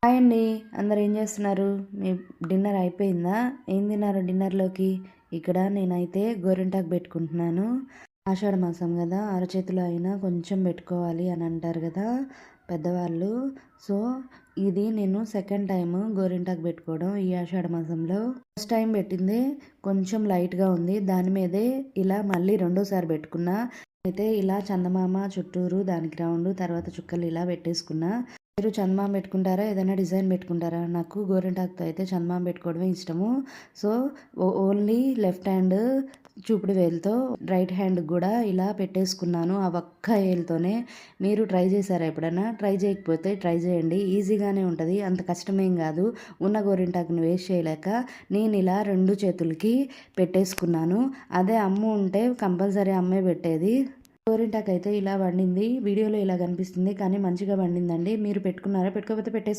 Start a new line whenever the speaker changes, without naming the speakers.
Hi అండి. అందరు ఏం చేస్తున్నారు? మీ డిన్నర్ అయిపోయిందా? ఏం తిన్నారు డిన్నర్లోకి? ఇక్కడ నేనైతే గోరింటాకు పెట్టుకుంటున్నాను. ఆషాఢ మాసం కదా, అరచేతిలో అయినా కొంచెం పెట్టుకోవాలి అని అంటారు కదా పెద్దవాళ్ళు. సో ఇది నేను సెకండ్ టైం గోరింటాకు పెట్టుకోవడం ఈ ఆషాఢ మాసంలో. ఫస్ట్ టైం పెట్టింది కొంచెం లైట్గా ఉంది, దాని మీదే ఇలా మళ్ళీ రెండోసారి పెట్టుకున్నా. అయితే ఇలా చందమామ చుట్టూరు దానికి రౌండ్ తర్వాత చుక్కలు ఇలా పెట్టేసుకున్నా. మీరు చందమామ పెట్టుకుంటారా, ఏదైనా డిజైన్ పెట్టుకుంటారా? నాకు గోరింటాకుతో అయితే చందమామ పెట్టుకోవడమే ఇష్టము. సో ఓన్లీ లెఫ్ట్ హ్యాండ్ చూపుడు వేలుతో రైట్ హ్యాండ్ కూడా ఇలా పెట్టేసుకున్నాను ఆ ఒక్క వేలుతోనే. మీరు ట్రై చేశారా ఎప్పుడైనా? ట్రై చేయకపోతే ట్రై చేయండి, ఈజీగానే ఉంటుంది, అంత కష్టమేం కాదు. ఉన్న గోరింటాకుని వేస్ట్ చేయలేక నేను ఇలా రెండు చేతులకి పెట్టేసుకున్నాను. అదే అమ్మ ఉంటే కంపల్సరీ అమ్మే పెట్టేది. గోరింటాకు అయితే ఇలా వండింది, వీడియోలో ఇలా కనిపిస్తుంది కానీ మంచిగా వండిందండి. మీరు పెట్టుకున్నారా? పెట్టుకోకపోతే పెట్టేసుకు